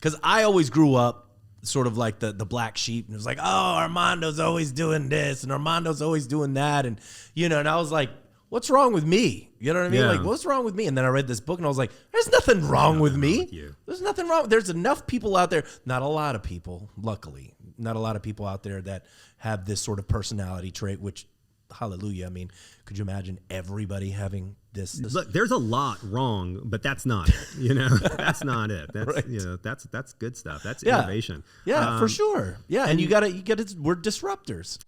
because I always grew up sort of like the black sheep, and it was like, oh, Armando's always doing this and Armando's always doing that, and and I was like, what's wrong with me? You know what I mean? Yeah. Like, what's wrong with me? And then I read this book and I was like, there's nothing wrong with me. There's nothing wrong. There's enough people out there. Not a lot of people, luckily, not a lot of people out there that have this sort of personality trait, which, hallelujah. I mean, could you imagine everybody having this? Look, there's a lot wrong, but that's not it. That's not it. That's Right. That's good stuff. That's innovation. Yeah, for sure. Yeah, and you gotta we're disruptors.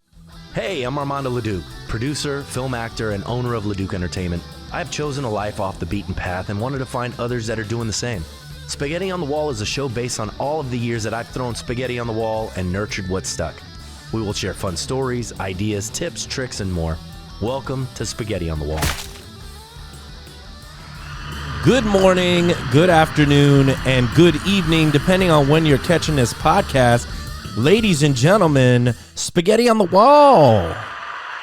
Hey, I'm Armando Leduc, producer, film actor, and owner of Leduc Entertainment. I've chosen a life off the beaten path and wanted to find others that are doing the same. Spaghetti on the Wall is a show based on all of the years that I've thrown spaghetti on the wall and nurtured what stuck. We will share fun stories, ideas, tips, tricks, and more. Welcome to Spaghetti on the Wall. Good morning, good afternoon, and good evening, depending on when you're catching this podcast. Ladies and gentlemen, Spaghetti on the Wall.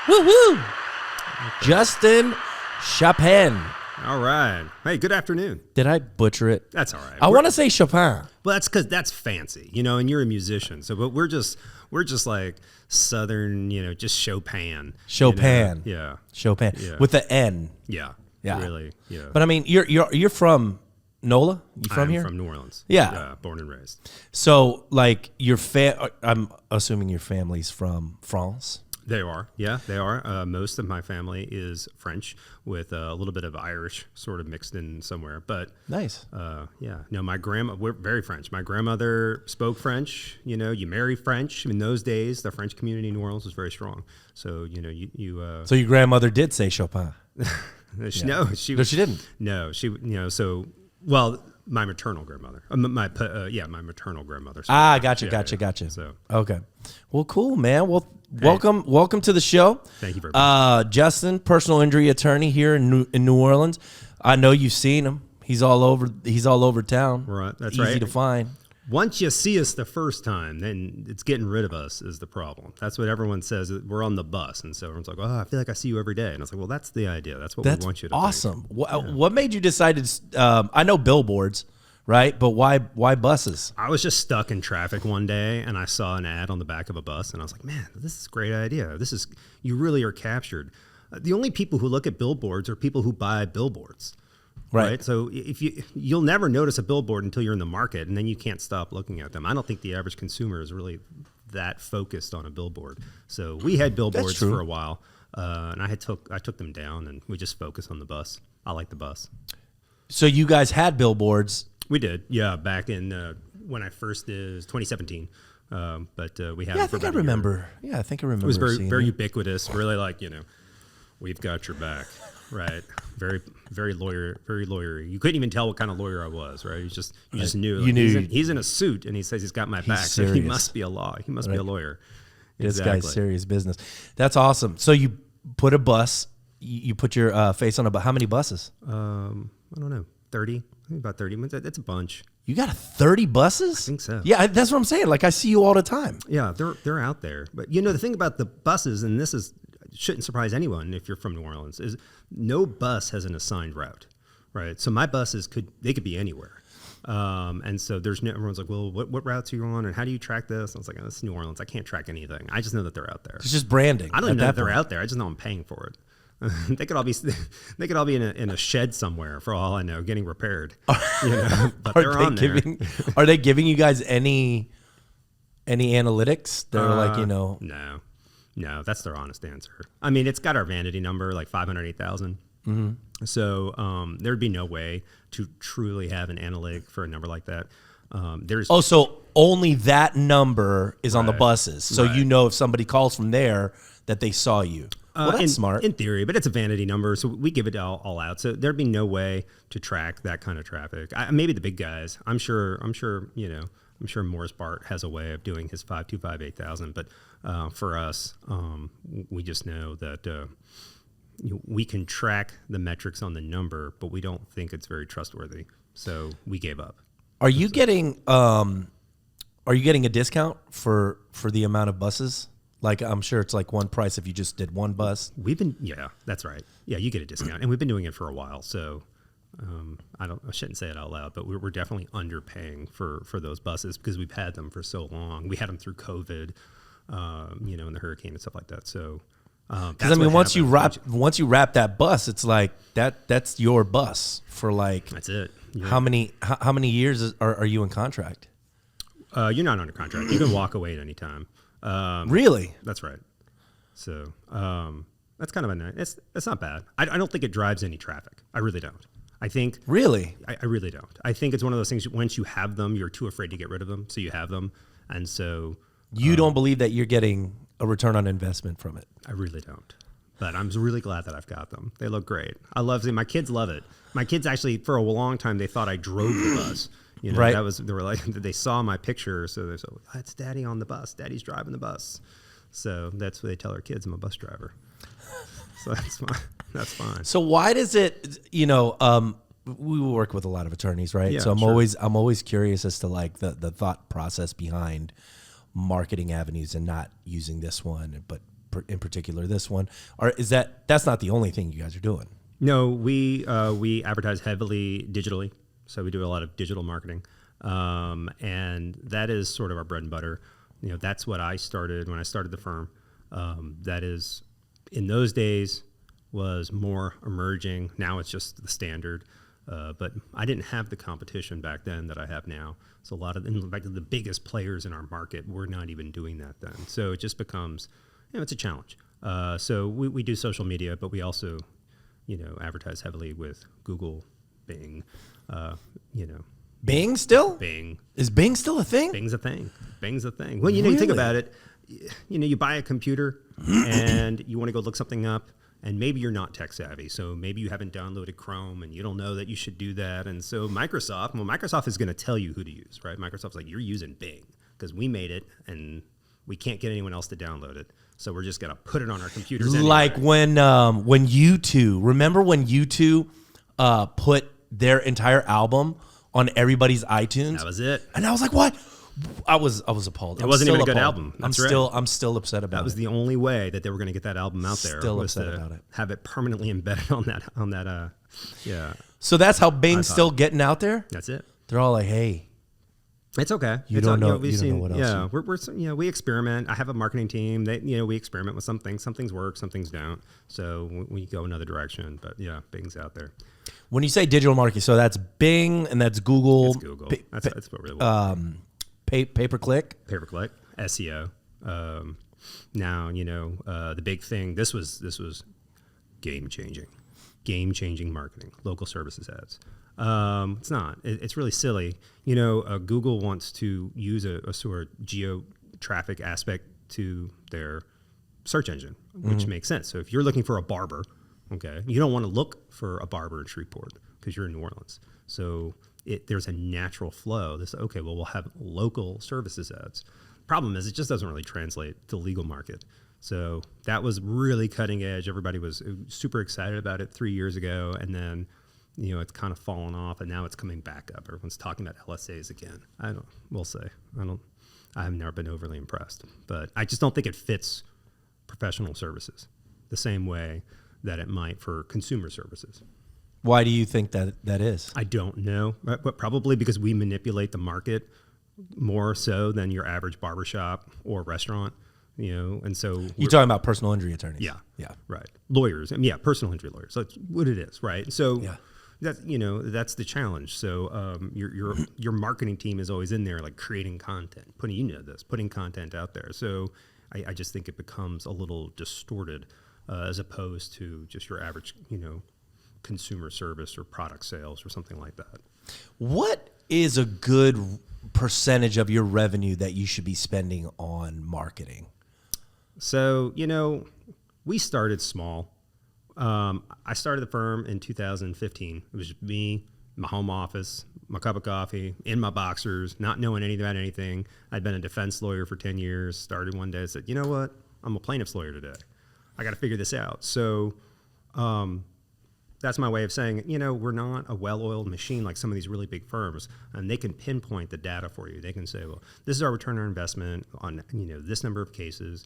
Woohoo! Justin Chopin. All right. Hey, good afternoon. Did I butcher it? That's all right. I want to say Chopin. Well, that's because that's fancy, and you're a musician. So, but we're just like Southern, just Chopin. Chopin. Yeah. Chopin. Yeah. With the N. Yeah. Yeah. Really. Yeah. But I mean, you're from NOLA? You from here? I'm from New Orleans. Yeah. Born and raised. So, like, I'm assuming your family's from France? They are. Yeah, they are. Most of my family is French with a little bit of Irish sort of mixed in somewhere. But nice. Yeah. No, we're very French. My grandmother spoke French. You marry French. In those days, the French community in New Orleans was very strong. So, So your grandmother did say Chopin? No, she didn't. No, she. Well, my maternal grandmother. My maternal grandmother. Gotcha. So okay, well, cool, man. Well, welcome to the show. Thank you very much. Justin, personal injury attorney here in New Orleans. I know you've seen him. He's all over town. Right, that's easy to find. Once you see us the first time, then it's getting rid of us is the problem. That's what everyone says. We're on the bus. And so everyone's like, oh, I feel like I see you every day. And I was like, well, that's the idea. That's what we want you to awesome. think. What made you decide to, I know billboards, right? But why buses? I was just stuck in traffic one day and I saw an ad on the back of a bus. And I was like, man, this is a great idea. You really are captured. The only people who look at billboards are people who buy billboards. Right. So if you'll never notice a billboard until you're in the market, and then you can't stop looking at them. I don't think the average consumer is really that focused on a billboard. So we had billboards for a while, and I took them down, and we just focused on the bus. I like the bus. So you guys had billboards? We did, yeah. Back in when I first did 2017. But we had. Yeah, I think I remember. Yeah, I think I remember. It was very ubiquitous. Really, like we've got your back. Right, very lawyery. You couldn't even tell what kind of lawyer I was. Right, you just knew. Like, you knew he's in a suit and he says he's got my back. Serious. So he must be a law. He must be a lawyer. This guy's serious business. That's awesome. So you put a bus. You put your face on how many buses? I don't know, 30. I think about 30. That's a bunch. You got 30 buses? I think so. Yeah, that's what I'm saying. Like I see you all the time. Yeah, they're out there. But the thing about the buses, and this shouldn't surprise anyone if you're from New Orleans, is no bus has an assigned route, right? So my buses could be anywhere. And so everyone's like, well, what routes are you on and how do you track this? And I was like, oh, this is New Orleans. I can't track anything. I just know that they're out there. It's just branding. I don't even know that they're out there. I just know I'm paying for it. They could all be in a shed somewhere for all I know, getting repaired. But they're on there. Are they giving you guys any analytics? They're like, No, that's their honest answer. I mean, it's got our vanity number, like 508,000. Mm-hmm. So there'd be no way to truly have an analytic for a number like that. So only that number is on the buses. So if somebody calls from there that they saw you. Well, that's smart. In theory, but it's a vanity number, so we give it all out. So there'd be no way to track that kind of traffic. Maybe the big guys. I'm sure. Morris Bart has a way of doing his 525,000, but for us, we just know that we can track the metrics on the number, but we don't think it's very trustworthy. So we gave up. Are you getting a discount for the amount of buses? Like, I'm sure it's like one price if you just did one bus. Yeah, that's right. Yeah, you get a discount, and we've been doing it for a while. So I shouldn't say it out loud, but we're definitely underpaying for those buses because we've had them for so long. We had them through COVID, and the hurricane and stuff like that. So, because once you wrap that bus, it's like that's your bus for like that's it. How many years are you in contract? You're not under contract. You can walk away at any time. Really? That's right. So that's kind of it's not bad. I don't think it drives any traffic. I really don't. I think really, I really don't. I think it's one of those things. Once you have them, you're too afraid to get rid of them. So you have them, and so you don't believe that you're getting a return on investment from it. I really don't. But I'm really glad that I've got them. They look great. I love them. My kids love it. My kids actually, for a long time, they thought I drove the bus. Right. They were like, they saw my picture, so they're so, it's Daddy on the bus. Daddy's driving the bus. So that's what they tell their kids. I'm a bus driver. So that's fine. That's fine. So why does it? We work with a lot of attorneys, right? Yeah, so I'm sure. always curious as to like the thought process behind marketing avenues and not using this one, but in particular this one. Or that's not the only thing you guys are doing? No, we advertise heavily digitally. So we do a lot of digital marketing, and that is sort of our bread and butter. That's what I started when I started the firm. That is, in those days, was more emerging. Now it's just the standard. But I didn't have the competition back then that I have now. So in fact, the biggest players in our market were not even doing that then. So it just becomes, it's a challenge. So we do social media, but we also, advertise heavily with Google, Bing, Bing still? Bing. Is Bing still a thing? Bing's a thing. Bing's a thing. Well, you Really? think about it, you buy a computer and you want to go look something up, and maybe you're not tech savvy. So maybe you haven't downloaded Chrome and you don't know that you should do that. And so Microsoft is going to tell you who to use, right? Microsoft's like, you're using Bing because we made it and we can't get anyone else to download it. So we're just going to put it on our computers anyway. Like when U2, remember when U2 put their entire album on everybody's iTunes? That was it. And I was like, what? I was appalled. It wasn't even a good album. I'm still upset about it. That was the only way that they were going to get that album out there. Still was upset to about it. Have it permanently embedded on that. Yeah. So that's how Bing's still getting out there? That's it. They're all like, hey. It's okay. You don't know what else. Yeah, we experiment. I have a marketing team. We experiment with some things. Some things work, some things don't. So we go another direction. But yeah, Bing's out there. When you say digital marketing, so that's Bing and that's Google. It's Google. That's what really. Pay-per-click. Pay-per-click. SEO. Now the big thing. This was game changing marketing. Local services ads. It's not. It's really silly. Google wants to use a sort of geo-traffic aspect to their search engine, which makes sense. So if you're looking for a barber, okay, you don't want to look for a barber in Shreveport because you're in New Orleans. So there's a natural flow. We'll have local services ads. Problem is, it just doesn't really translate to the legal market. So that was really cutting edge. Everybody was super excited about it 3 years ago, and then it's kind of fallen off, and now it's coming back up. Everyone's talking about LSAs again. We'll say. I have never been overly impressed, but I just don't think it fits professional services the same way that it might for consumer services. Why do you think that is? I don't know, but probably because we manipulate the market more so than your average barbershop or restaurant, and so you're talking about personal injury attorneys. Yeah, right. Lawyers, personal injury lawyers. That's what it is, right? So that's the challenge. So your marketing team is always in there, like creating content, putting content out there. So I just think it becomes a little distorted as opposed to just your average, consumer service or product sales or something like that. What is a good percentage of your revenue that you should be spending on marketing? So, we started small. I started the firm in 2015. It was just me, my home office, my cup of coffee, in my boxers, not knowing anything about anything. I'd been a defense lawyer for 10 years, started one day and said, you know what? I'm a plaintiff's lawyer today. I got to figure this out. So that's my way of saying, we're not a well-oiled machine like some of these really big firms, and they can pinpoint the data for you. They can say, well, this is our return on investment on, this number of cases.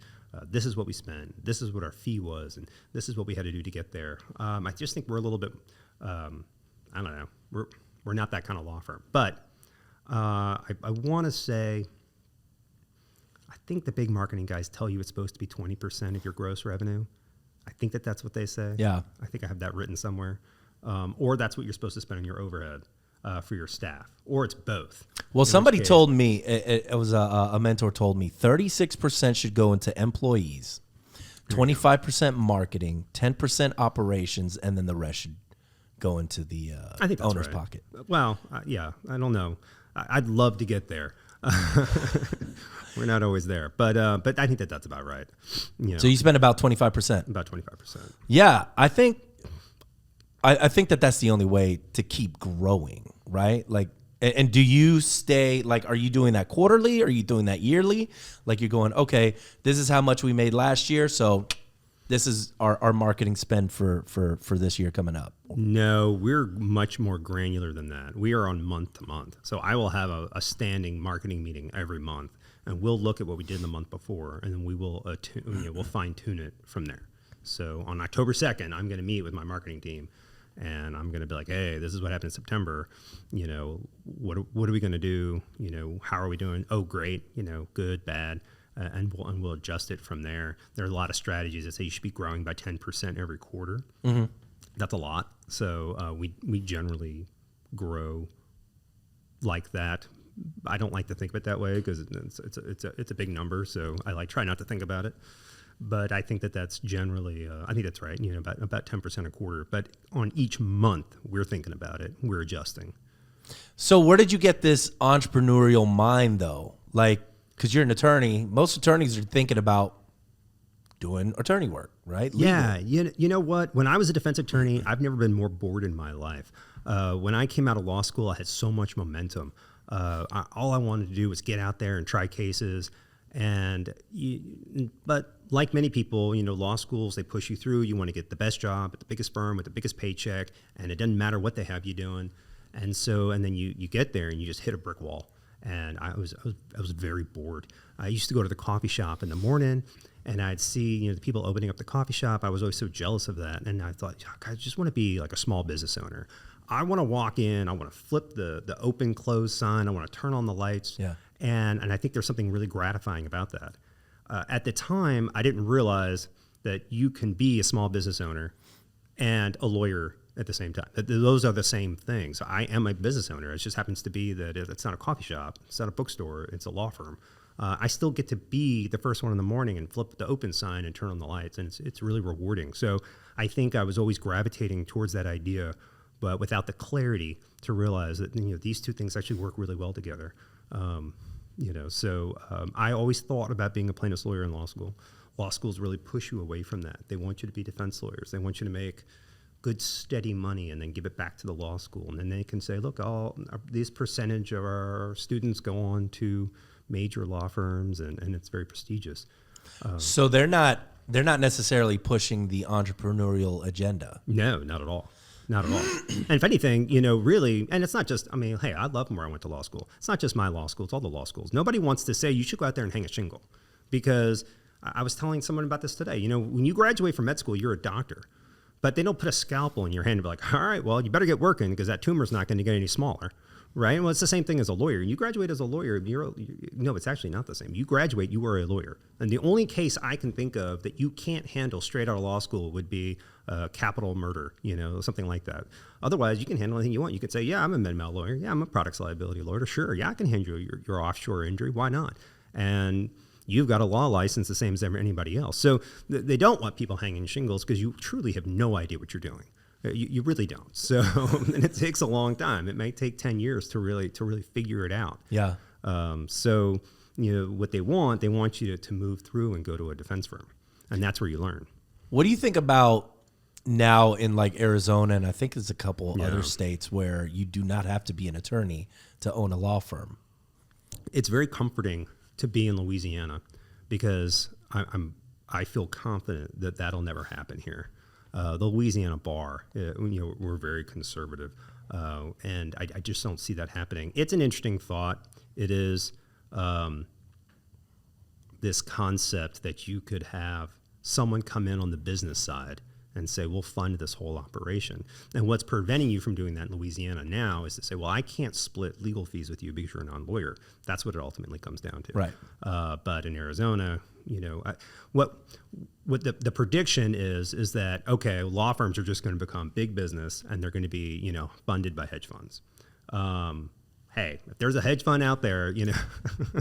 This is what we spent. This is what our fee was, and this is what we had to do to get there. I just think we're a little bit, I don't know. We're not that kind of law firm. But I want to say, I think the big marketing guys tell you it's supposed to be 20% of your gross revenue. I think that's what they say. Yeah. I think I have that written somewhere. Or that's what you're supposed to spend on your overhead for your staff. Or it's both. Well, somebody told me, it was a mentor told me, 36% should go into employees, 25% marketing, 10% operations, and then the rest should go into the I think that's owner's right. pocket. Well, yeah, I don't know. I'd love to get there. We're not always there, but I think that's about right. So you spend about 25%. About 25%. Yeah, I think that's the only way to keep growing, right? Like, and do you stay, like, are you doing that quarterly? Are you doing that yearly? Like, you're going, okay, this is how much we made last year, so this is our marketing spend for this year coming up. No, we're much more granular than that. We are on month to month. So I will have a standing marketing meeting every month, and we'll look at what we did in the month before, and then we will we'll fine tune it from there. So on October 2nd, I'm going to meet with my marketing team, and I'm going to be like, hey, this is what happened in September. What are we going to do? How are we doing? Oh, great. Good, bad. And we'll adjust it from there. There are a lot of strategies that say you should be growing by 10% every quarter. Mm-hmm. That's a lot. So we generally grow like that. I don't like to think of it that way because it's a big number. So I try not to think about it. But I think that's generally, I think that's right, about 10% a quarter. But on each month, we're thinking about it. We're adjusting. So where did you get this entrepreneurial mind, though? Like, because you're an attorney. Most attorneys are thinking about doing attorney work, right? Legal. Yeah. You know what? When I was a defense attorney, I've never been more bored in my life. When I came out of law school, I had so much momentum. All I wanted to do was get out there and try cases. But like many people, law schools, they push you through. You want to get the best job at the biggest firm with the biggest paycheck, and it doesn't matter what they have you doing. And then you get there and you just hit a brick wall. And I was very bored. I used to go to the coffee shop in the morning, and I'd see the people opening up the coffee shop. I was always so jealous of that, and I thought, I just want to be like a small business owner. I want to walk in. I want to flip the open close sign. I want to turn on the lights. Yeah. And I think there's something really gratifying about that. At the time, I didn't realize that you can be a small business owner and a lawyer at the same time. Those are the same things. I am a business owner. It just happens to be that it's not a coffee shop, it's not a bookstore, it's a law firm. I still get to be the first one in the morning and flip the open sign and turn on the lights, and it's really rewarding. So I think I was always gravitating towards that idea, but without the clarity to realize that these two things actually work really well together. I always thought about being a plaintiff's lawyer in law school. Law schools really push you away from that. They want you to be defense lawyers. They want you to make good, steady money and then give it back to the law school. And then they can say, look, this percentage of our students go on to major law firms, and it's very prestigious. So they're not necessarily pushing the entrepreneurial agenda. No, not at all. Not at all. And if anything, really, and it's not just, hey, I love where I went to law school. It's not just my law school, it's all the law schools. Nobody wants to say you should go out there and hang a shingle, because I was telling someone about this today. When you graduate from med school, you're a doctor, but they don't put a scalpel in your hand and be like, all right, well, you better get working because that tumor's not going to get any smaller. Right? Well, it's the same thing as a lawyer. You graduate as a lawyer, no, it's actually not the same. You graduate, you are a lawyer. And the only case I can think of that you can't handle straight out of law school would be capital murder, something like that. Otherwise, you can handle anything you want. You could say, yeah, I'm a med-mal lawyer. Yeah, I'm a products liability lawyer. Sure, yeah, I can handle your offshore injury. Why not? And you've got a law license the same as anybody else. So they don't want people hanging shingles because you truly have no idea what you're doing. You really don't. So, and it takes a long time. It may take 10 years to really figure it out. Yeah. So, what they want you to move through and go to a defense firm. And that's where you learn. What do you think about now in like Arizona, and I think there's a couple other states where you do not have to be an attorney to own a law firm? It's very comforting to be in Louisiana because I feel confident that that'll never happen here. The Louisiana bar, we're very conservative, and I just don't see that happening. It's an interesting thought. It is this concept that you could have someone come in on the business side and say, we'll fund this whole operation. And what's preventing you from doing that in Louisiana now is to say, well, I can't split legal fees with you because you're a non-lawyer. That's what it ultimately comes down to. Right. But in Arizona, what the prediction is that, okay, law firms are just going to become big business and they're going to be, funded by hedge funds. Hey, if there's a hedge fund out there,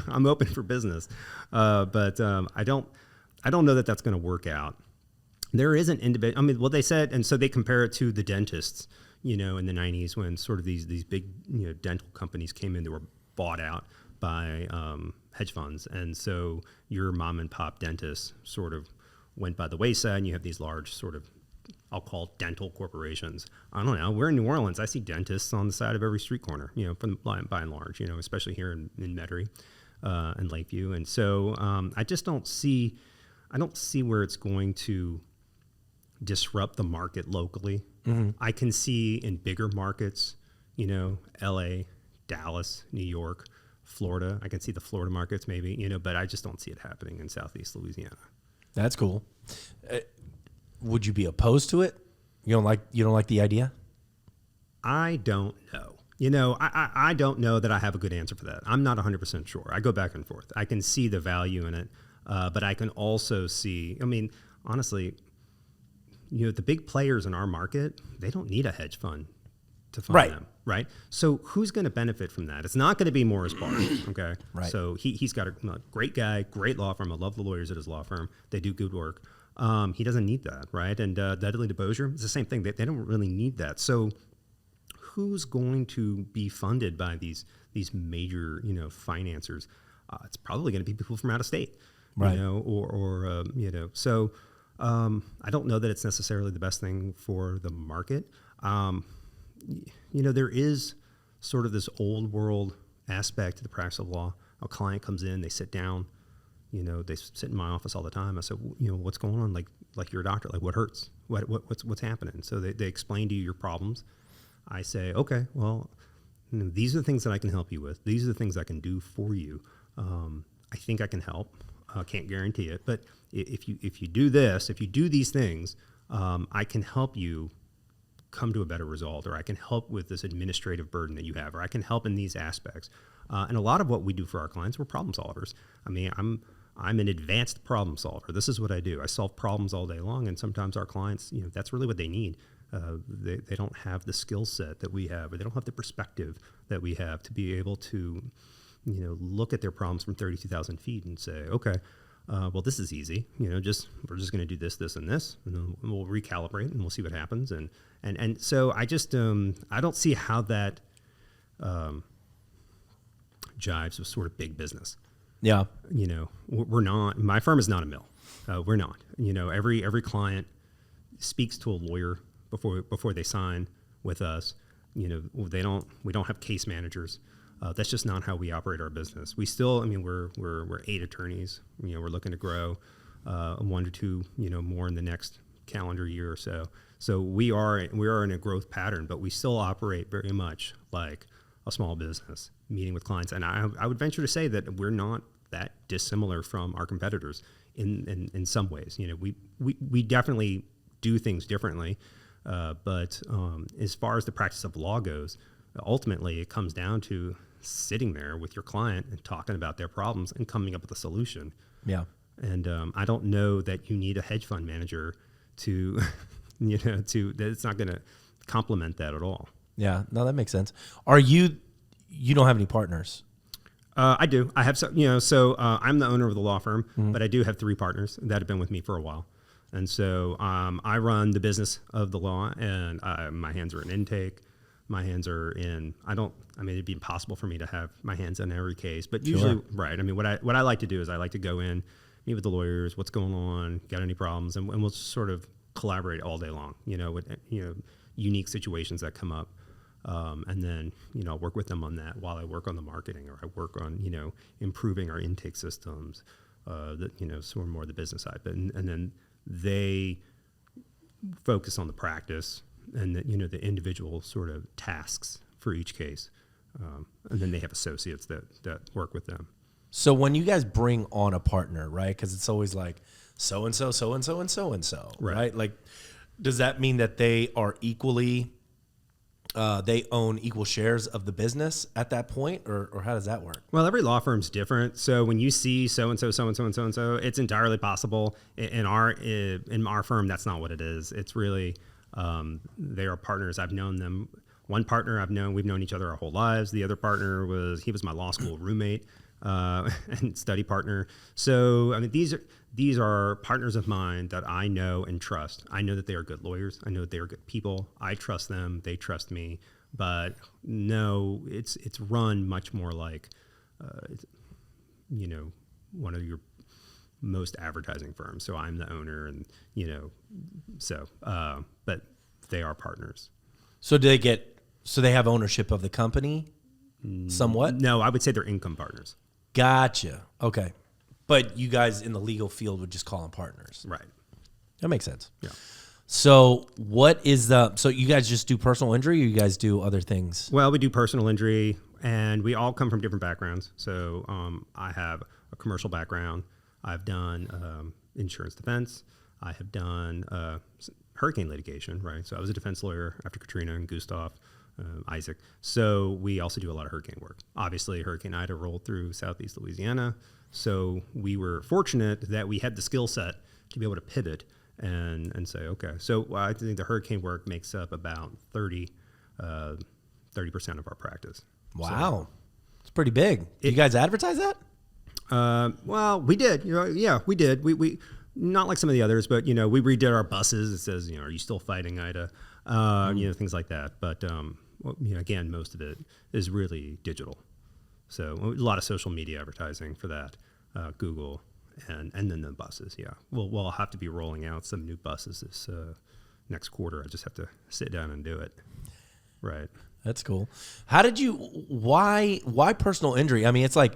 I'm open for business. But I don't know that that's going to work out. There is an individual. I mean, what they said, and so they compare it to the dentists, in the 90s when sort of these big, dental companies came in that were bought out by hedge funds. And so your mom and pop dentist sort of went by the wayside, and you have these large sort of, I'll call dental corporations. I don't know. We're in New Orleans. I see dentists on the side of every street corner, by and large, especially here in Metairie and Lakeview. And so I don't see where it's going to disrupt the market locally. Mm-hmm. I can see in bigger markets, LA, Dallas, New York, Florida. I can see the Florida markets maybe, but I just don't see it happening in Southeast Louisiana. That's cool. Would you be opposed to it? You don't like the idea? I don't know. I don't know that I have a good answer for that. I'm not 100% sure. I go back and forth. I can see the value in it, but I can also see, honestly, the big players in our market, they don't need a hedge fund to fund them, right? So who's going to benefit from that? It's not going to be Morris Barr, okay? Right. So he's got a great guy, great law firm. I love the lawyers at his law firm. They do good work. He doesn't need that, right? And Dudley DeBosier, it's the same thing. They don't really need that. So who's going to be funded by these major, financiers? It's probably going to be people from out of state, right? So I don't know that it's necessarily the best thing for the market. There is sort of this old world aspect to the practice of law. A client comes in, they sit down, they sit in my office all the time. I said, what's going on? Like you're a doctor, like what hurts? What's happening? So they explain to you your problems. I say, okay, well, these are the things that I can help you with. These are the things I can do for you. I think I can help. I can't guarantee it, but if you do this, if you do these things, I can help you come to a better result, or I can help with this administrative burden that you have, or I can help in these aspects. And a lot of what we do for our clients, we're problem solvers. I mean, I'm an advanced problem solver. This is what I do. I solve problems all day long, and sometimes our clients, that's really what they need. They don't have the skill set that we have, or they don't have the perspective that we have to be able to, look at their problems from 32,000 feet and say, okay, well, this is easy. We're just going to do this, this, and this, and then we'll recalibrate and we'll see what happens. And so I just I don't see how that jives with sort of big business. Yeah, we're not. My firm is not a mill. We're not. Every client speaks to a lawyer before they sign with us. We don't have case managers. That's just not how we operate our business. We still, we're 8 attorneys. We're looking to grow 1 to 2, more in the next calendar year or so. So we are in a growth pattern, but we still operate very much like a small business, meeting with clients. And I would venture to say that we're not that dissimilar from our competitors in some ways. We definitely do things differently, but as far as the practice of law goes, ultimately it comes down to sitting there with your client and talking about their problems and coming up with a solution. Yeah. And I don't know that you need a hedge fund manager to, that it's not going to complement that at all. Yeah, no, that makes sense. You don't have any partners? I do. I have so I'm the owner of the law firm, mm-hmm. but I do have 3 partners that have been with me for a while. And so I run the business of the law, and my hands are in intake. My hands are in, it'd be impossible for me to have my hands on every case, but usually, right. What I like to do is I like to go in, meet with the lawyers, what's going on, got any problems, and we'll sort of collaborate all day long, with, unique situations that come up. And then, I'll work with them on that while I work on the marketing, or I work on, improving our intake systems, sort of more the business side. But, and then they focus on the practice and the individual sort of tasks for each case. And then they have associates that work with them. So when you guys bring on a partner, right? Because it's always like so-and-so, so-and-so, and so-and-so, right? Like Does that mean that they are equally, they own equal shares of the business at that point, or how does that work? Well, every law firm's different. So when you see so-and-so, so-and-so, and so-and-so, it's entirely possible. In our firm, that's not what it is. It's really, they are partners. I've known them. One partner we've known each other our whole lives. The other partner he was my law school roommate and study partner. So, I mean, these are partners of mine that I know and trust. I know that they are good lawyers. I know that they are good people. I trust them. They trust me. But no, it's run much more like, one of your most advertising firms. So I'm the owner, and but they are partners. So do they have ownership of the company? Somewhat? No, I would say they're income partners. Gotcha. Okay. But you guys in the legal field would just call them partners. Right. That makes sense. Yeah. So so you guys just do personal injury, or you guys do other things? Well, we do personal injury, and we all come from different backgrounds. So I have a commercial background. I've done insurance defense. I have done hurricane litigation, right? So I was a defense lawyer after Katrina and Gustav, Isaac. So we also do a lot of hurricane work. Obviously, Hurricane Ida rolled through southeast Louisiana. So we were fortunate that we had the skill set to be able to pivot and say, okay. So I think the hurricane work makes up about 30% of our practice. Wow. So, it's pretty big. Do you guys advertise that? Well, we did. Yeah, we did. We not like some of the others, but we redid our buses. It says, are you still fighting Ida? Things like that. But again, most of it is really digital. So a lot of social media advertising for that, Google, and then the buses. Yeah, we'll have to be rolling out some new buses this next quarter. I just have to sit down and do it. Right. That's cool. Why personal injury? I mean, it's like,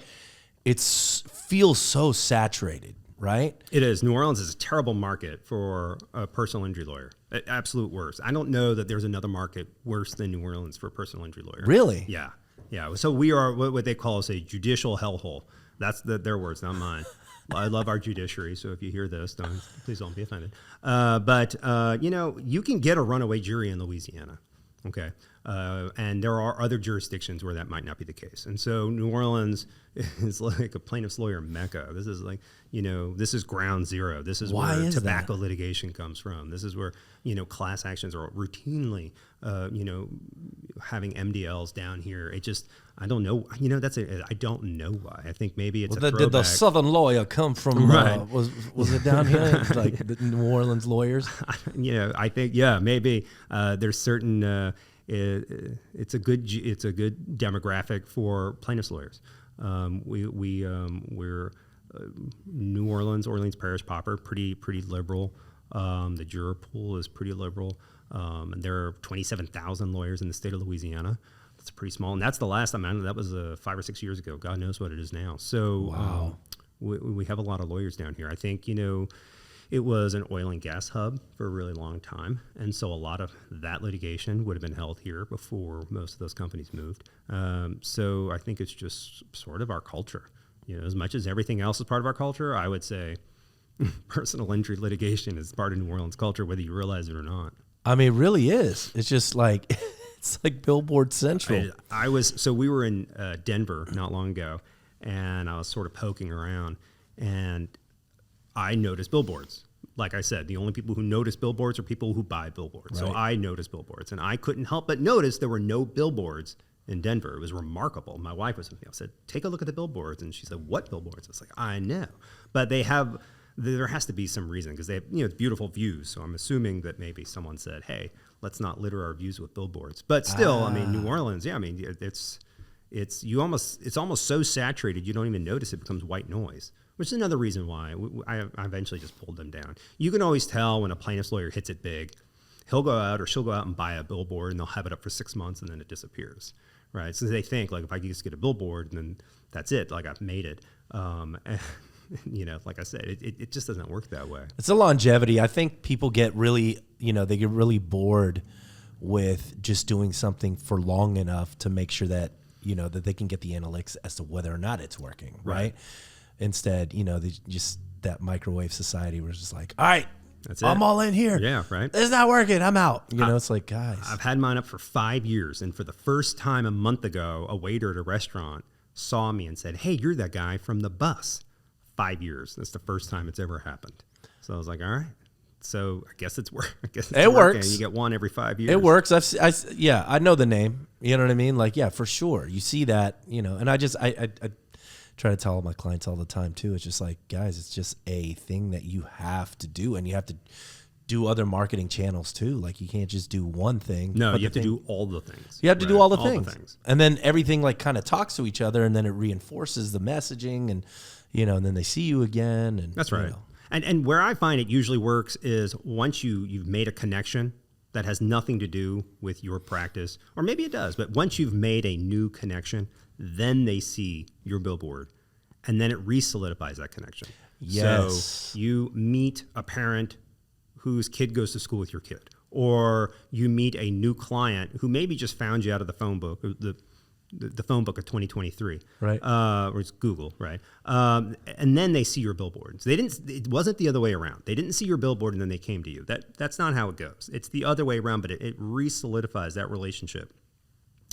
feels so saturated, right? It is. New Orleans is a terrible market for a personal injury lawyer. Absolute worst. I don't know that there's another market worse than New Orleans for a personal injury lawyer. Really? Yeah. Yeah. So we are what they call us a judicial hellhole. That's their words, not mine. I love our judiciary, so if you hear this, please don't be offended. But you can get a runaway jury in Louisiana. Okay. And there are other jurisdictions where that might not be the case. And so New Orleans is like a plaintiff's lawyer mecca. This is like, this is ground zero. This is where tobacco litigation comes from. This is where, class actions are routinely, having MDLs down here. I don't know. I don't know why. I think maybe it's a throwback. Did the Southern lawyer come from, right. Was it down here? Like the New Orleans lawyers? I think, maybe there's certain, it's a good demographic for plaintiffs lawyers. We're New Orleans Parish proper, pretty liberal. The juror pool is pretty liberal. And there are 27,000 lawyers in the state of Louisiana. That's pretty small, and that's the last time. That was 5 or 6 years ago. God knows what it is now. So wow. We have a lot of lawyers down here. I think it was an oil and gas hub for a really long time, and so a lot of that litigation would have been held here before most of those companies moved. So I think it's just sort of our culture. As much as everything else is part of our culture, I would say personal injury litigation is part of New Orleans culture, whether you realize it or not. I mean, it really is. It's just like it's like Billboard Central. We were in Denver not long ago, and I was sort of poking around, and I noticed billboards. Like I said, the only people who notice billboards are people who buy billboards. Right. So I noticed billboards, and I couldn't help but notice there were no billboards in Denver. It was remarkable. My wife was with me. I said, take a look at the billboards. And she said, what billboards? I was like, I know. But there has to be some reason, because they have beautiful views. So I'm assuming that maybe someone said, hey, let's not litter our views with billboards. But still, I mean, New Orleans, it's almost so saturated you don't even notice it becomes white noise, which is another reason why I eventually just pulled them down. You can always tell when a plaintiff's lawyer hits it big. He'll go out or she'll go out and buy a billboard, and they'll have it up for 6 months, and then it disappears, right? So they think, like, if I can just get a billboard, then that's it, like I've made it. Like I said, it just doesn't work that way. It's a longevity. I think people get really, they get really bored with just doing something for long enough to make sure that, that they can get the analytics as to whether or not it's working, right? Instead, they just that microwave society where it's just like, all right, That's it. I'm all in here. Yeah, right. It's not working. I'm out. You know, it's like, guys. I've had mine up for 5 years, and for the first time a month ago, a waiter at a restaurant saw me and said, "Hey, you're that guy from the bus." 5 years. That's the first time it's ever happened. So I was like, all right. So I guess it's work. It works. You get one every 5 years. It works. I know the name. You know what I mean? Like, yeah, for sure. You see that, you know, and I try to tell all my clients all the time too. It's just like, guys, it's just a thing that you have to do, and you have to do other marketing channels too. Like, you can't just do one thing. No, you have to do all the things. You have to do all the things. And then everything like kind of talks to each other, and then it reinforces the messaging, and, you know, and then they see you again. And that's right. You know. And where I find it usually works is once you've made a connection that has nothing to do with your practice, or maybe it does, but once you've made a new connection, then they see your billboard, and then it re-solidifies that connection. Yes. So you meet a parent whose kid goes to school with your kid, or you meet a new client who maybe just found you out of the phone book, the phone book of 2023, right? Or it's Google, right? And then they see your billboard. So it wasn't the other way around. They didn't see your billboard and then they came to you. That's not how it goes. It's the other way around, but it re-solidifies that relationship.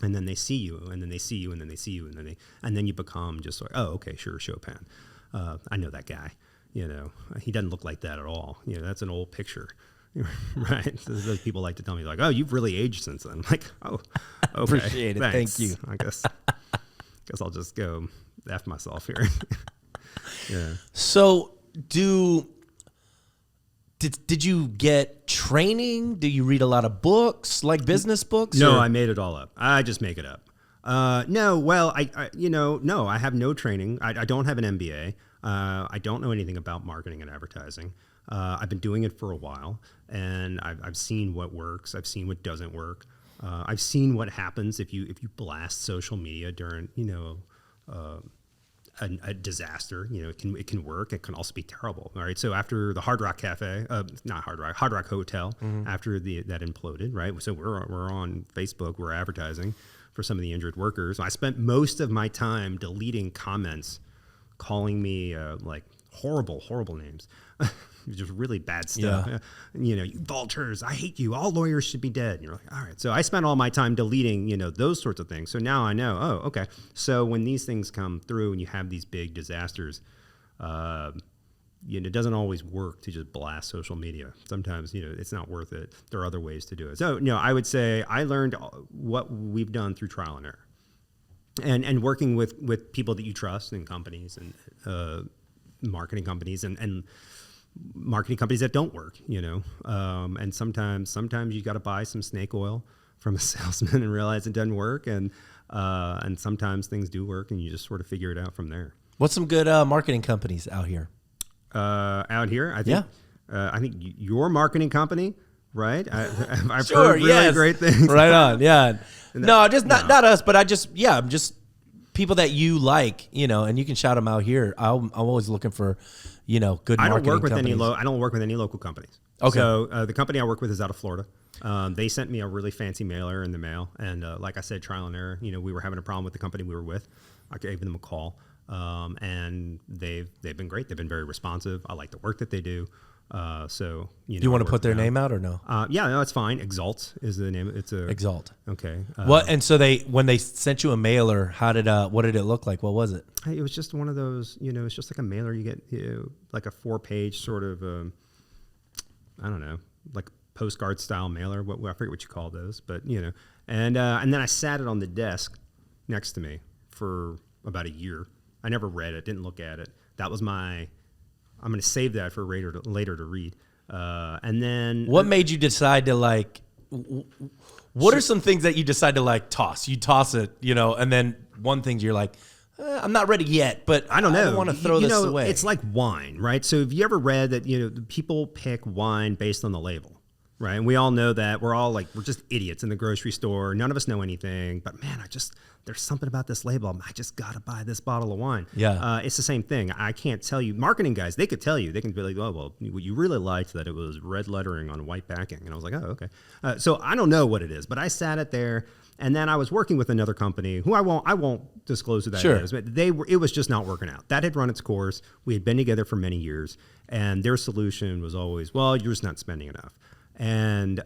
And then they see you, and then they see you, and then they see you, and then you become just like, oh, okay, sure, Chopin. I know that guy. You know, he doesn't look like that at all. You know, that's an old picture. Right. So those people like to tell me like, oh, you've really aged since then. I'm like, oh, okay. Appreciate it. Thanks. Thank you. I guess I'll just go F myself here. Yeah. So did you get training? Do you read a lot of books, like business books? No, I made it all up. I just make it up. No, well, no, I have no training. I don't have an MBA. I don't know anything about marketing and advertising. I've been doing it for a while, and I've seen what works. I've seen what doesn't work. I've seen what happens if you blast social media during, you know, a disaster. You know, it can work. It can also be terrible. All right. So after the Hard Rock Cafe, Hard Rock Hotel, after that imploded, right? So we're on Facebook. We're advertising for some of the injured workers. I spent most of my time deleting comments, calling me like horrible names. Just really bad stuff. Yeah. You know, you vultures, I hate you. All lawyers should be dead. And you're like, all right. So I spent all my time deleting, you know, those sorts of things. So now I know, oh, okay. So when these things come through and you have these big disasters, you know, it doesn't always work to just blast social media. Sometimes, you know, it's not worth it. There are other ways to do it. So, you know, I would say I learned what we've done through trial and error. And working with people that you trust and companies and marketing companies and marketing companies that don't work, you know. And sometimes you got to buy some snake oil from a salesman and realize it doesn't work. And sometimes things do work, and you just sort of figure it out from there. What's some good marketing companies out here? Out here, I think your marketing company, right? I've Sure, heard really great things. Right on, yeah. No, just not us, but I'm just people that you like, you know, and you can shout them out here. I'm always looking for, you know, good marketing companies. I don't work with any local companies. Okay. So the company I work with is out of Florida. They sent me a really fancy mailer in the mail, and like I said, trial and error. You know, we were having a problem with the company we were with. I gave them a call, and they've been great. They've been very responsive. I like the work that they do. So you know, do you want to put their name out or no? Yeah, no, it's fine. Exalt is the name. It's a Exalt. Okay. What? And so when they sent you a mailer, what did it look like? What was it? It was just one of those. You know, it's just like a mailer. You get like a 4-page sort of. I don't know, like postcard style mailer. I forget what you call those, but you know. And then I sat it on the desk next to me for about a year. I never read it. Didn't look at it. That was my. I'm going to save that for later to read. And then... What made you decide to, like... What are some things that you decide to, like, toss? You toss it, you know, and then one thing you're like, I'm not ready yet, but I don't know. I don't want to throw this away. It's like wine, right? So have you ever read that, you know, people pick wine based on the label, right? And we all know that. We're just idiots in the grocery store. None of us know anything. But, man, there's something about this label. I just got to buy this bottle of wine. Yeah. It's the same thing. I can't tell you. Marketing guys, they could tell you. They can be like, oh, well, you really liked that it was red lettering on white backing. And I was like, oh, okay. So I don't know what it is. But I sat it there, And then I was working with another company who I won't disclose who that Sure. is, but it was just not working out. That had run its course. We had been together for many years, and their solution was always, well, you're just not spending enough. And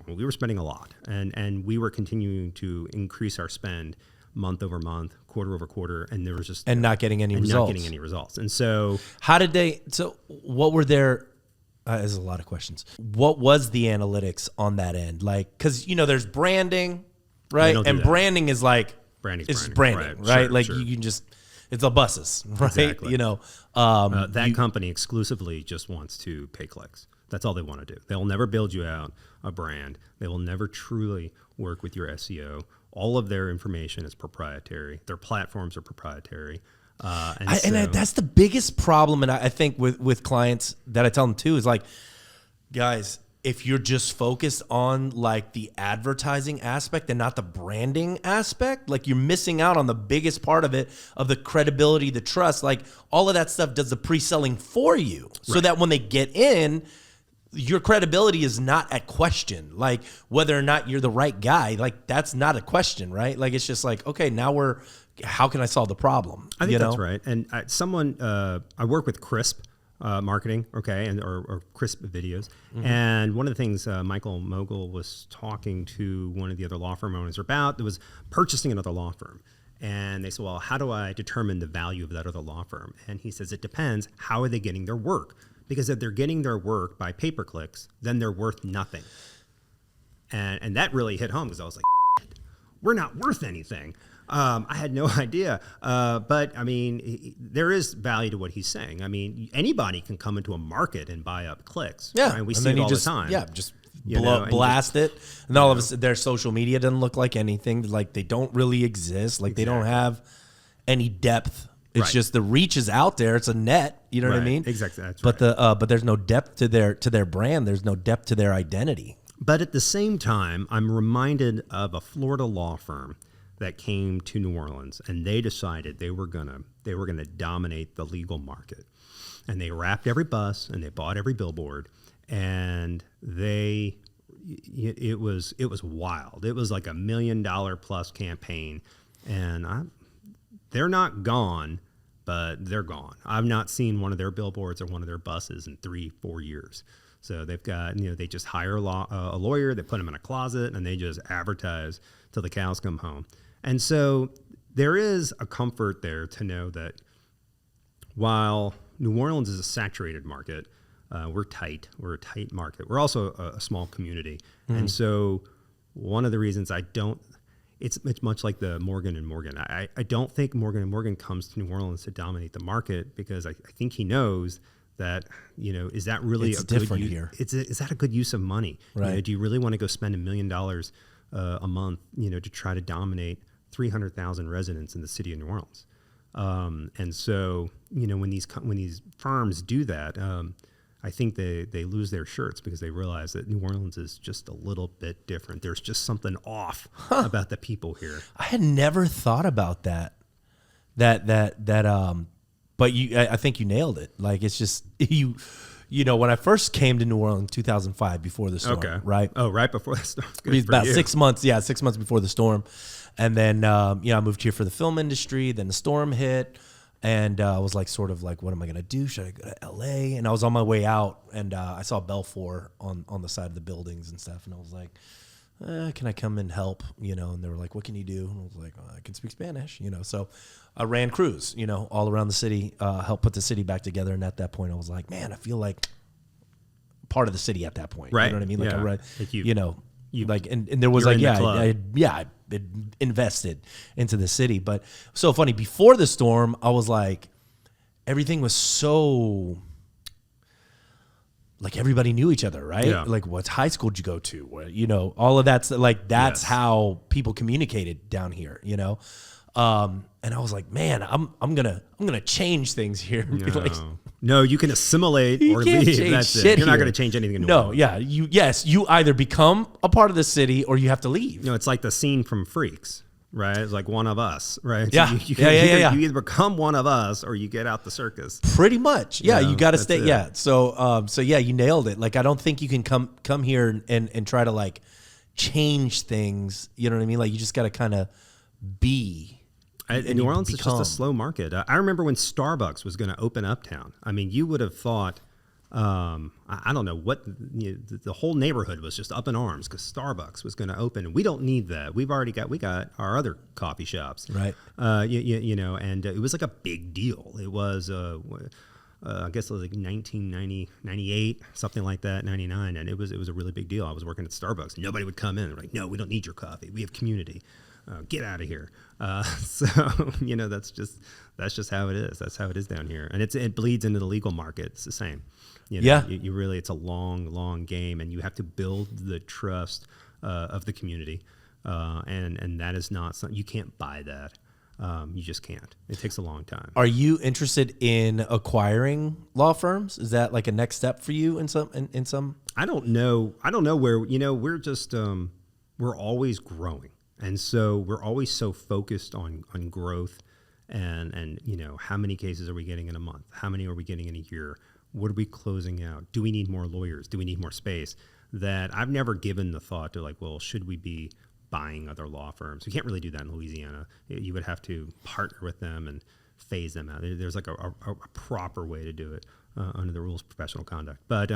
we were spending a lot, and we were continuing to increase our spend month over month, quarter over quarter, and there was just not getting any results. And so, what were their? There's a lot of questions. What was the analytics on that end? Like, because there's branding, right? And branding is like branding, right? Sure, like sure. you can just. It's the buses, right? Exactly. That company exclusively just wants to pay clicks. That's all they want to do. They'll never build you out a brand. They will never truly work with your SEO. All of their information is proprietary. Their platforms are proprietary. That's the biggest problem. And I think with clients that I tell them too is like, guys, if you're just focused on like the advertising aspect and not the branding aspect, like you're missing out on the biggest part of it, of the credibility, the trust, like all of that stuff does the pre-selling for you so that when they get in, your credibility is not at question. Like whether or not you're the right guy, like that's not a question, right? Like it's just like, okay, now how can I solve the problem? I think that's right. And I work with Crisp marketing, okay, or Crisp videos. Mm-hmm. And one of the things Michael Mogul was talking to one of the other law firm owners about was purchasing another law firm. And they said, well, how do I determine the value of that other law firm? And he says, it depends. How are they getting their work? Because if they're getting their work by pay-per-clicks, then they're worth nothing. And that really hit home because I was like, we're not worth anything. I had no idea. But, I mean, there is value to what he's saying. I mean, anybody can come into a market and buy up clicks. Yeah. Right? We see it all the time. Yeah, just blast it. And all of a sudden, their social media doesn't look like anything. Like, they don't really exist. Like, they don't have any depth. It's just the reach is out there. It's a net. You know what I mean? Exactly. That's but but there's no depth to their brand. There's no depth to their identity. But at the same time, I'm reminded of a Florida law firm that came to New Orleans, and they decided they were gonna dominate the legal market, and they wrapped every bus and they bought every billboard, and it was wild. It was like $1 million plus campaign, and they're not gone, but they're gone. I've not seen one of their billboards or one of their buses in 3-4 years. So they've got, they just hire a lawyer, they put them in a closet, and they just advertise till the cows come home. And so there is a comfort there to know that while New Orleans is a saturated market, we're tight. We're a tight market. We're also a small community. Mm-hmm. And so one of the reasons it's much like the Morgan & Morgan. I don't think Morgan & Morgan comes to New Orleans to dominate the market because I think he knows that, is that really it's different here? Is that a good use of money? Right. Do you really want to go spend $1 million a month, to try to dominate 300,000 residents in the city of New Orleans? And so, when these firms do that, I think they lose their shirts because they realize that New Orleans is just a little bit different. There's just something off about the people here. I had never thought about that. But I think you nailed it. Like it's just when I first came to New Orleans in 2005 before the storm, right? Oh, right before the storm. It was about 6 months. Yeah, 6 months before the storm, and then I moved here for the film industry. Then the storm hit. And I was like, sort of like, what am I going to do? Should I go to LA? And I was on my way out, and I saw Belfour on the side of the buildings and stuff. And I was like, can I come and help? And they were like, what can you do? And I was like, I can speak Spanish, So I ran crews, all around the city, helped put the city back together. And at that point, I was like, man, I feel like part of the city at that point. Right. You know what I mean? Like, yeah. I read, like, and there was like, I invested into the city. But so funny, before the storm, I was like, everything was so, like everybody knew each other, right? Yeah. Like what high school did you go to? All of that's like, that's how people communicated down here, and I was like, man, I'm gonna change things here. No, you can assimilate or leave. That's it. You're not going to change anything in New Orleans. You either become a part of the city or you have to leave. It's like the scene from Freaks, right? It's like one of us, right? Yeah. So you either become one of us or you get out the circus. Pretty much. Yeah, you got to stay. Yeah. So you nailed it. Like, I don't think you can come here and try to like change things. You know what I mean? Like you just got to kind of be. In New Orleans, it's just a slow market. I remember when Starbucks was going to open uptown. I mean, you would have thought, I don't know what, the whole neighborhood was just up in arms because Starbucks was going to open. We don't need that. we got our other coffee shops. Right. And it was like a big deal. It was, I guess it was like 1990, 98, something like that, 99. And it was a really big deal. I was working at Starbucks. Nobody would come in. They're like, no, we don't need your coffee. We have community. Get out of here. So, that's just how it is. That's how it is down here. And it bleeds into the legal market. It's the same. You really, it's a long game, and you have to build the trust of the community. And that is not something, you can't buy that. You just can't. It takes a long time. Are you interested in acquiring law firms? Is that like a next step for you in some? I don't know where, we're just, we're always growing. And so we're always so focused on growth and how many cases are we getting in a month? How many are we getting in a year? What are we closing out? Do we need more lawyers? Do we need more space? That I've never given the thought to like, well, should we be buying other law firms? We can't really do that in Louisiana. You would have to partner with them and phase them out. There's like a proper way to do it under the rules of professional conduct. But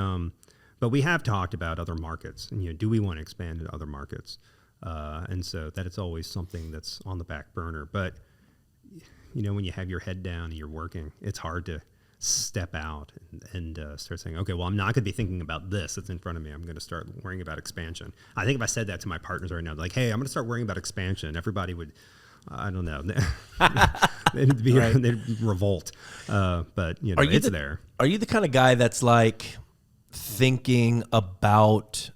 we have talked about other markets. And, do we want to expand into other markets? And so that it's always something that's on the back burner. But, when you have your head down and you're working, it's hard to step out and start saying, okay, well, I'm not going to be thinking about this that's in front of me. I'm going to start worrying about expansion. I think if I said that to my partners right now, like, hey, I'm going to start worrying about expansion, everybody would, I don't know, they'd revolt. But, it's there. Are you the kind of guy that's like thinking about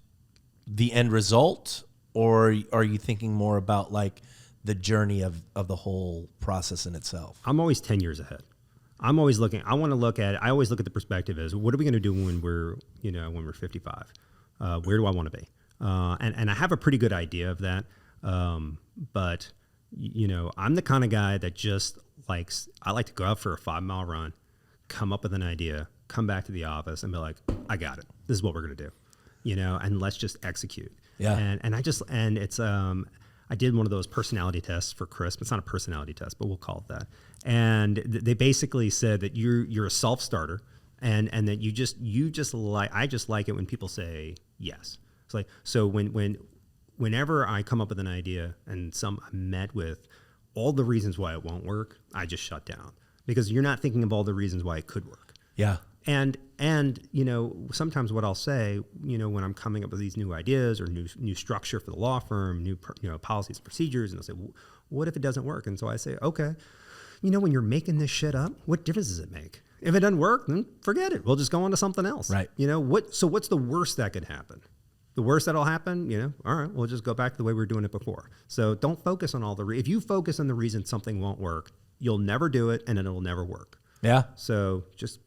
the end result? Or are you thinking more about like the journey of the whole process in itself? I'm always 10 years ahead. I'm always looking. I want to look at it. I always look at the perspective as what are we going to do when we're 55? Where do I want to be? And I have a pretty good idea of that. But I'm the kind of guy that just I like to go out for a 5-mile run, come up with an idea, come back to the office and be like, I got it. This is what we're going to do, and let's just execute. Yeah. And it's, I did one of those personality tests for CRISP. It's not a personality test, but we'll call it that. And they basically said that you're a self-starter and that I just like it when people say yes. It's like, so whenever I come up with an idea and I'm met with all the reasons why it won't work, I just shut down because you're not thinking of all the reasons why it could work. Yeah. And sometimes what I'll say, when I'm coming up with these new ideas or new structure for the law firm, new policies and procedures, and they'll say, what if it doesn't work? And so I say, okay, when you're making this shit up, what difference does it make? If it doesn't work, then forget it. We'll just go on to something else. Right. So what's the worst that could happen? The worst that'll happen, all right, we'll just go back to the way we were doing it before. So don't focus on if you focus on the reason something won't work, you'll never do it and it'll never work. Yeah. So just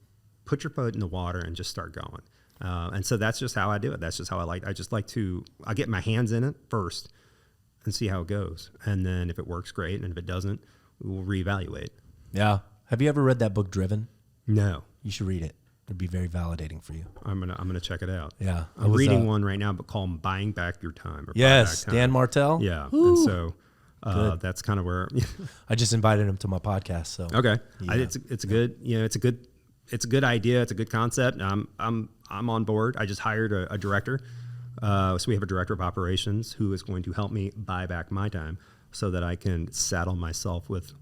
put your foot in the water and just start going. And so that's just how I do it. That's just how I get my hands in it first and see how it goes. And then if it works, great. And if it doesn't, we'll reevaluate. Yeah. Have you ever read that book, Driven? No. You should read it. It'd be very validating for you. I'm gonna check it out. Yeah. I'm reading one right now, but called Buying Back Your Time. Yes. Dan Martell. Yeah. Woo. And so that's kind of where I just invited him to my podcast. So okay. Yeah. It's a good idea. It's a good concept. I'm on board. I just hired a director. So we have a director of operations who is going to help me buy back my time so that I can saddle myself with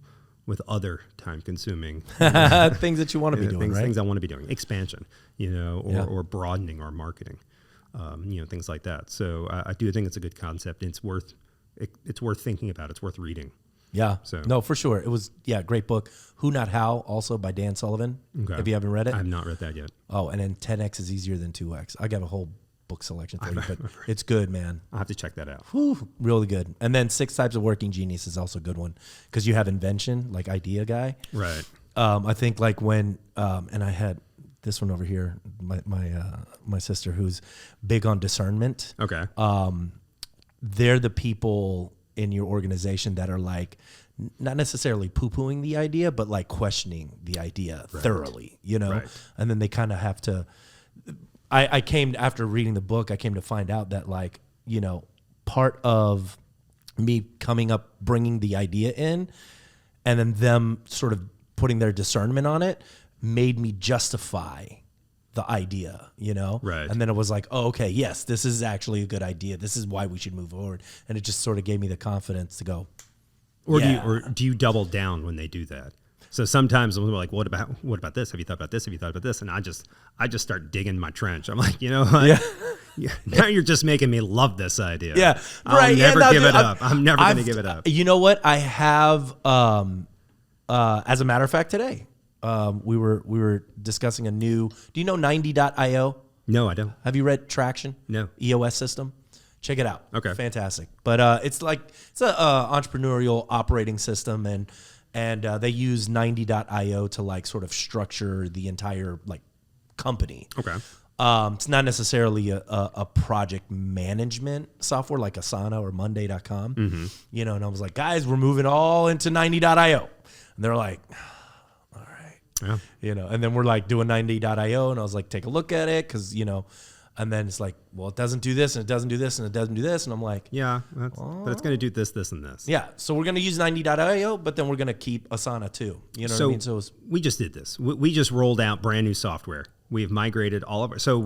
other time-consuming things that you want to be doing, right? Things I want to be doing, expansion, or broadening our marketing, things like that. So I do think it's a good concept. And it's worth thinking about. It's worth reading. Yeah. So no, for sure. It was great book. Who Not How, also by Dan Sullivan. Okay. If you haven't read it, I have not read that yet. Oh, and then 10x is easier than 2x. I got a whole book selection for you, but it's good, man. I'll have to check that out. Whew, really good. And then 6 Types of Working Genius is also a good one because you have invention, like idea guy. Right. I think like when, and I had this one over here, my sister who's big on discernment. Okay. They're the people in your organization that are like, not necessarily poo-pooing the idea, but like questioning the idea thoroughly, Right. And then they kind of have to, I came after reading the book, I came to find out that part of me coming up, bringing the idea in, and then them sort of putting their discernment on it made me justify the idea, you know? Right. And then it was like, oh, okay, yes, this is actually a good idea. This is why we should move forward. And it just sort of gave me the confidence to go. Or do you double down when they do that? So sometimes we're like, what about this? Have you thought about this? Have you thought about this? And I just start digging my trench. I'm like, you know what? Yeah. Now you're just making me love this idea. Yeah. I'll never give it up. I'm never going to give it up. You know what? I have, as a matter of fact, today, we were discussing a new, do you know 90.io? No, I don't. Have you read Traction? No. EOS system? Check it out. Okay. Fantastic. But it's a entrepreneurial operating system, and they use 90.io to like sort of structure the entire like company. Okay. It's not necessarily a project management software like Asana or Monday.com. Mm-hmm. You know, and I was like, guys, we're moving all into 90.io. And they're like, all right. Yeah. You know, and then we're like doing 90.io, and I was like, take a look at it, because, you know, and then it's like, well, it doesn't do this, and it doesn't do this, and it doesn't do this. And I'm like, yeah, but it's going to do this, this, and this. yeah. So we're going to use 90.io, but then we're going to keep Asana too. You know what I mean? So we just did this. We just rolled out brand new software. We've migrated all of our. So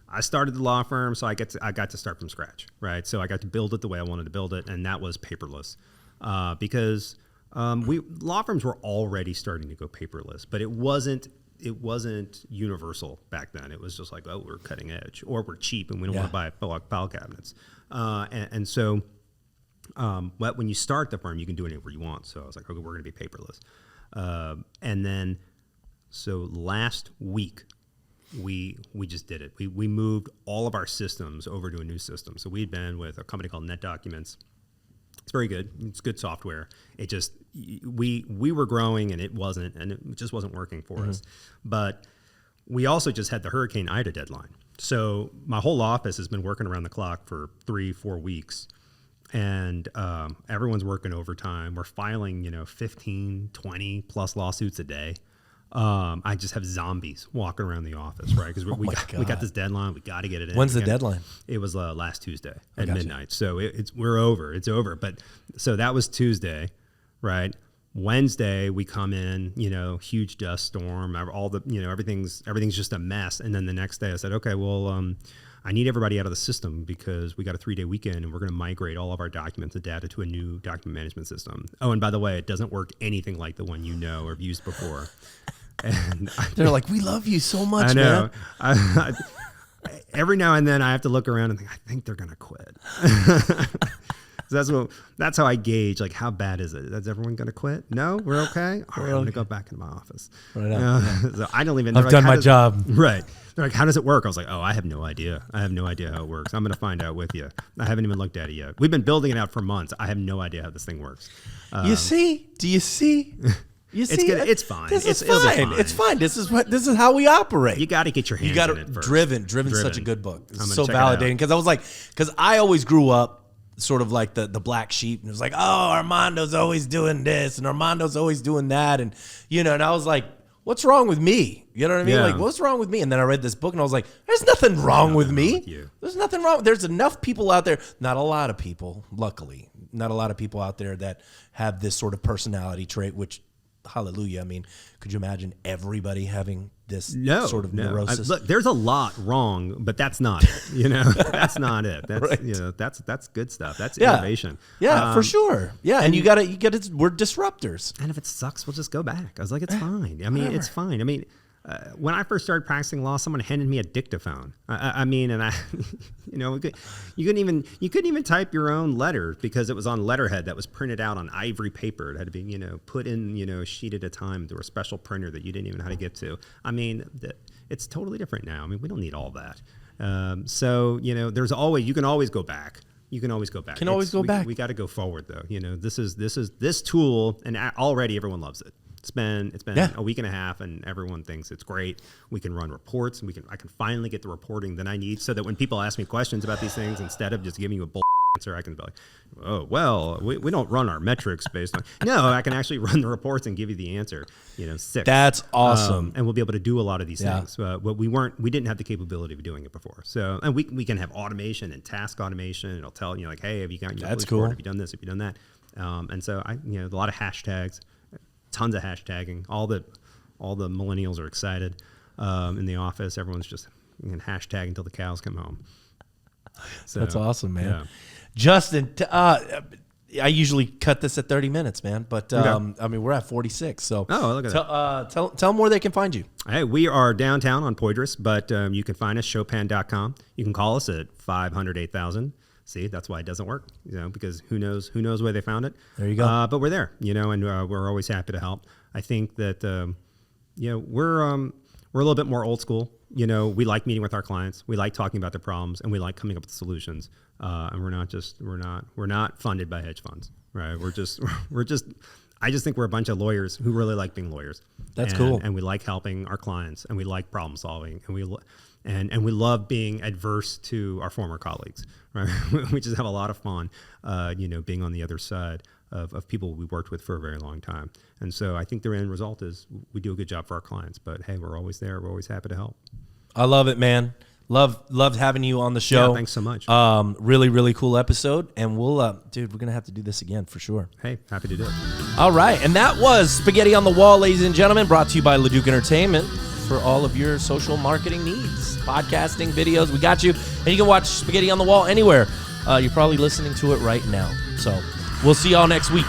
I started the law firm, so I got to start from scratch, right? So I got to build it the way I wanted to build it, and that was paperless, because law firms were already starting to go paperless, but it wasn't universal back then. It was just like, oh, we're cutting edge, or we're cheap and we don't want to buy file cabinets. So but when you start the firm, you can do it anywhere you want. So I was like, okay, we're going to be paperless. And then, so last week, we just did it. We moved all of our systems over to a new system. So we'd been with a company called NetDocuments. It's very good. It's good software. It just, we were growing and it just wasn't working for us. But we also just had the Hurricane Ida deadline. So my whole office has been working around the clock for 3-4 weeks. And everyone's working overtime. We're filing, 15, 20 plus lawsuits a day. I just have zombies walking around the office, right? Because we got this deadline. We got to get it in. When's the deadline? It was last Tuesday at midnight. So we're over. It's over. But so that was Tuesday, right? Wednesday we come in, huge dust storm. All the everything's just a mess. And then the next day I said, okay, well, I need everybody out of the system because we got a 3-day weekend and we're going to migrate all of our documents and data to a new document management system. Oh, and by the way, it doesn't work anything like the one or have used before. And they're like, we love you so much, I know. man. Every now and then I have to look around and think, I think they're going to quit. So that's how I gauge, like, how bad is it? Is everyone going to quit? No, we're okay. All right, I'm going to go back in my office. Right on. So I don't even. I've done my job. Right. They're like, how does it work? I was like, oh, I have no idea. I have no idea how it works. I'm going to find out with you. I haven't even looked at it yet. We've been building it out for months. I have no idea how this thing works. You see? Do you see? You see? It's fine. It's fine. It's fine. This is how we operate. You got to get your hands in it first. Driven's such a good book. It's so validating, because I always grew up sort of like the black sheep, and it was like, oh, Armando's always doing this and Armando's always doing that, and and I was like, what's wrong with me? You know what I mean? Yeah. Like, what's wrong with me? And then I read this book and I was like, there's nothing wrong with me. There's nothing wrong. There's enough people out there, not a lot of people, luckily, not a lot of people out there that have this sort of personality trait, which, hallelujah. I mean, could you imagine everybody having this sort of neurosis? Look, there's a lot wrong, but that's not it. That's not it. That's Right. That's good stuff. That's innovation. Yeah, for sure. Yeah, and you got to we're disruptors. And if it sucks, we'll just go back. I was like, it's fine. I mean, it's fine. I mean, when I first started practicing law, someone handed me a dictaphone. You couldn't even type your own letter because it was on letterhead that was printed out on ivory paper. It had to be, put in, a sheet at a time through a special printer that you didn't even know how to get to. I mean, it's totally different now. I mean, we don't need all that. There's always, you can always go back. We got to go forward though. This tool, and already everyone loves it. It's been a week and a half, and everyone thinks it's great. We can run reports, and I can finally get the reporting that I need, so that when people ask me questions about these things, instead of just giving you a bull answer. I can be like, oh, well, we don't run our metrics based on. No, I can actually run the reports and give you the answer. 6. That's awesome. And we'll be able to do a lot of these things. But we didn't have the capability of doing it before. So, and we can have automation and task automation. It'll tell like, hey, have you got your That's report? cool. Have you done this? Have you done that? And so a lot of hashtags, tons of hashtagging. All the millennials are excited in the office. Everyone's just hashtag until the cows come home. So, that's awesome, man. Yeah. Justin, I usually cut this at 30 minutes, man. But we're at 46. So look at that. Tell them where they can find you. Hey, we are downtown on Poydras, but you can find us Chopin.com. You can call us at 500-8000. See, that's why it doesn't work, because who knows where they found it. There you go. But we're there, and we're always happy to help. I think that we're a little bit more old school. We like meeting with our clients. We like talking about their problems, and we like coming up with solutions. And we're not funded by hedge funds, right? I just think we're a bunch of lawyers who really like being lawyers. That's cool. And we like helping our clients, and we like problem solving, and we love being adverse to our former colleagues, right? We just have a lot of fun, being on the other side of people we worked with for a very long time. And so I think the end result is we do a good job for our clients, but hey, we're always there. We're always happy to help. I love it, man. Loved having you on the show. Yeah, thanks so much. Really, really cool episode. And we're going to have to do this again for sure. Hey, happy to do it. All right. And that was Spaghetti on the Wall, ladies and gentlemen, brought to you by Leduc Entertainment for all of your social marketing needs, podcasting, videos. We got you. And you can watch Spaghetti on the Wall anywhere. You're probably listening to it right now. So we'll see y'all next week.